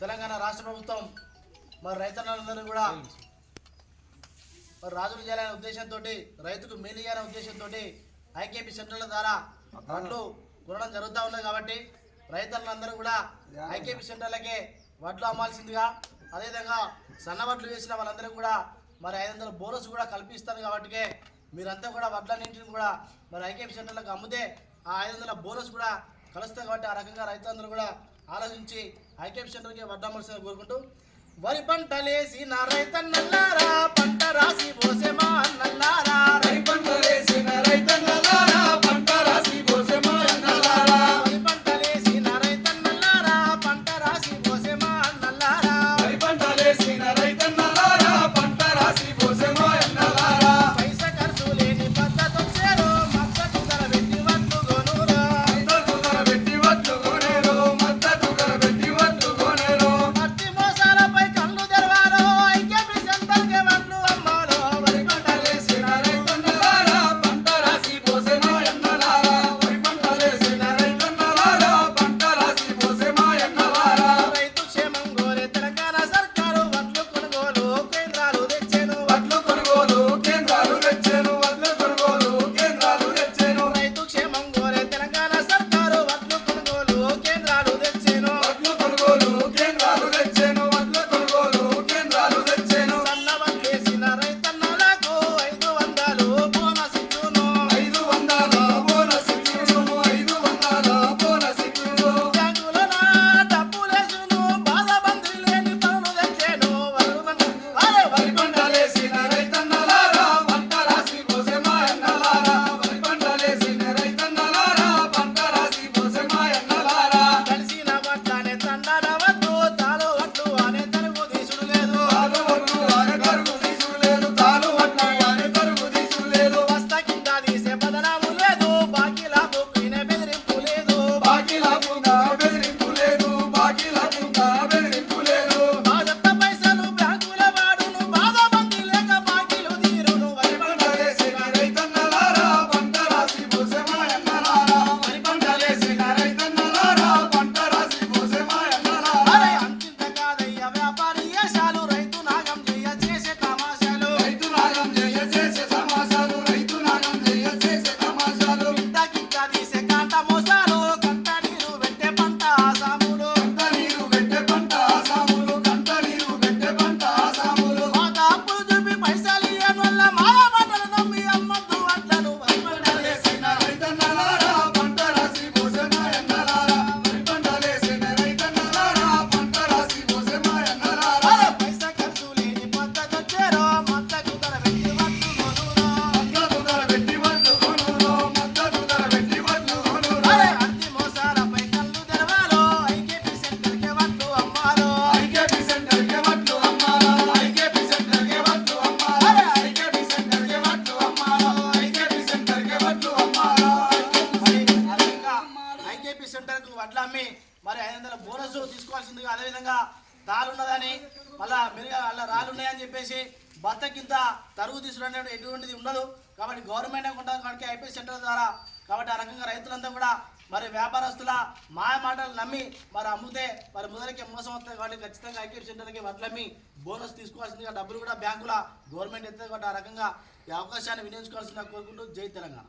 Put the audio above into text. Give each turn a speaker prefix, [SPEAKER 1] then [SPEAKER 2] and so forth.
[SPEAKER 1] తెలంగాణ రాష్ట్ర ప్రభుత్వం మరి రైతన్నలందరూ కూడా మరి రాజులు చేయాలనే ఉద్దేశంతో రైతుకు మేలు చేయాలనే ఉద్దేశంతో ఐకేపీ సెంటర్ల ద్వారా వడ్లు కొనడం జరుగుతూ ఉన్నది. కాబట్టి రైతులందరూ కూడా ఐకేపీ సెంటర్లకే వడ్లు అమ్మాల్సిందిగా, అదేవిధంగా సన్న వడ్లు వేసిన వాళ్ళందరూ కూడా మరి 500 బోనస్ కూడా కల్పిస్తారు. కాబట్టి మీరంతా కూడా వడ్లన్నింటిని కూడా మరి ఐకేపీ సెంటర్లకు అమ్మితే ఆ 500 బోనస్ కూడా కలుస్తాయి. కాబట్టి ఆ రకంగా రైతులందరూ కూడా ఆలోచించి ఐకేపీ సెంటర్కి వడ్డమ్మల్సిందిగా కోరుకుంటూ, వరి పంటలేసి నా రైతన్నల్లారా పంట రాసి పోసే మా అన్నల్లారా, వరి పంటలేసి నా రైతన్నల్లారా పంట రాసి పోసే మా అన్నల్లారా, వరి పంటలేసి నా రైతన్నల్లారా పంట రాసి పోసే మా అన్నల్లారా, వరి పంటలేసి నా రైతన్నల్లారా పంట రాసి పోసే మా అన్నల్లారా, పైసా ఖర్చు లేని పద్ధతొచ్చేరో మద్దతు ధర పెట్టి వడ్లు కొనురా, మద్దతు ధర పెట్టి వడ్లు కొనేరో, మద్దతు ధర పెట్టి వడ్లు కొనేరో, మట్టి మోసాలపై కళ్ళు తెరవారో ఐకేపీ సెంటర్కే వడ్లు అమ్మాలో, వరి పంటలేసి నా రైతన్నల్లారా పంట రాసి పోసే మా అన్నల్లారా, వరి పంటలేసి నా రైతన్నల్లారా పంట రాసి పోసే మా అన్నల్లారా, రైతు క్షేమం కోరే తెలంగాణ సర్కారు వడ్లు కొనుగోలు కేంద్రాలు తెచ్చెను, వడ్లు కొనుగోలు కేంద్రాలు తెచ్చెను, వడ్లు కొనుగోలు కేంద్రాలు తెచ్చెను, రైతు క్షేమం కోరే తెలంగాణ సర్కారు వడ్లు కొనుగోలు కేంద్రాలు తెచ్చెను, వడ్లు కొనుగోలు కేంద్రాలు తెచ్చెను, వడ్లు కొనుగోలు కేంద్రాలు తెచ్చెను, సన్న వడ్లేసిన రైతన్నలకు 500 బోనస్ ఇచ్చును, 500 బోనస్ ఇచ్చును, 500 బోనస్ ఇచ్చును, బ్యాంకులోన డబ్బులేసును బాధ బంధు లేని పనులు తెచ్చెను, వరి పంటలేసిన రైతన్నలారా పంట రాసి పోసే మా అన్నలారా, వరి పంటలేసిన రైతన్నలారా పంట రాసి పోసే మా అన్నలారా, కలిసిన వడ్లనే తండనవద్దు తాలు వడ్లు అనే తరుగు తీసుడు లేదు, తాలు వడ్లు అనే తరుగు తీసుడు లేదు, తాలు వడ్లు అనే తరుగు తీసుడు లేదు, బస్తా కింద తీసే బదనాము లేదు, బాకీలకు పైన బెదిరింపు లేదు, బాకీలకు బెదిరింపు లేదు, బాకీలకు బెదిరింపు లేదు, బాజప్త పైసలు బ్యాంకుల వాడును బాధ బంధు లేక బాకీలు తీరును, వరి పంటలేసిన రైతన్నలారా పంట రాసి పోసే మా అన్నలారా, వరి పంటలేసిన రైతన్నలారా పంట రాసి పోసే మా అన్నలారా, అంతింత కాదయ్య వ్యాపారి వేషాలు రైతు నాగం చేయ చేసే తమాషాలు, రైతు నాగం చేయ చేసే తమాషాలు, రైతు నాగం చేయ చేసే తమాషాలు, కింద తీసే కాంట మోసాలు కంట నీరు పెట్టే పంట ఆసాములు, కంట నీరు పెట్టే పంట ఆసాములు, కంట నీరు పెట్టే పంట ఆసాములు, మాత అప్పులు చూపి పైసలు ఇయ్యనోళ్ళ మాయ మాటలు నమ్మి అమ్మద్దు వడ్లను, వరి పంటలేసిన రైతన్నలారా పంట రాసి పోసే మా అన్నలారా, వరి పంటలేసిన రైతన్నలారా పంట రాసి పోసే మా అన్నలారా, పైసా ఖర్చు లేని పద్ధతొచ్చేరో మద్దతు ధర పెట్టి వడ్లు కొనురా, మద్దతు ధర పెట్టి వడ్లు కొనురో, మద్దతు ధర పెట్టి వడ్లు కొనురా, అట్టి మోసాలపై కళ్ళు తెరవాలో ఐకేపీ సెంటర్కే వడ్లు అమ్మాలో, ఐకేపీ సెంటర్కే వడ్లు అమ్మాలో, ఐకేపీ సెంటర్కే వడ్లు అమ్మాలో, ఐకేపీ సెంటర్కే వడ్లు అమ్మాలో, ఐకేపీ సెంటర్కే వడ్లు అమ్మాలో, ఐకేపీ సెంటర్కు వడ్లు అమ్మి మరి 500 బోనస్ తీసుకోవాల్సిందిగా, అదేవిధంగా తాలున్నదని మళ్ళా మెరుగా అలా రాళ్ళు ఉన్నాయని చెప్పేసి భర్త కింద తరుగు తీసుకునే ఎటువంటిది ఉండదు. కాబట్టి గవర్నమెంట్ ఉంటుంది కాబట్టి ఐపీ సెంటర్ ద్వారా. కాబట్టి ఆ రకంగా రైతులంతా కూడా మరి వ్యాపారస్తుల మాయ మాటలు నమ్మి మరి అమ్మితే మరి మొదలకే మోసం అవుతుంది. కాబట్టి ఖచ్చితంగా ఐకేపీ సెంటర్కి వడ్లు అమ్మి బోనస్ తీసుకోవాల్సిందిగా, డబ్బులు కూడా బ్యాంకుల గవర్నమెంట్ ఎత్తుంది. కాబట్టి ఆ రకంగా ఈ అవకాశాన్ని వినియోగించుకోవాల్సిందిగా కోరుకుంటూ జై తెలంగాణ.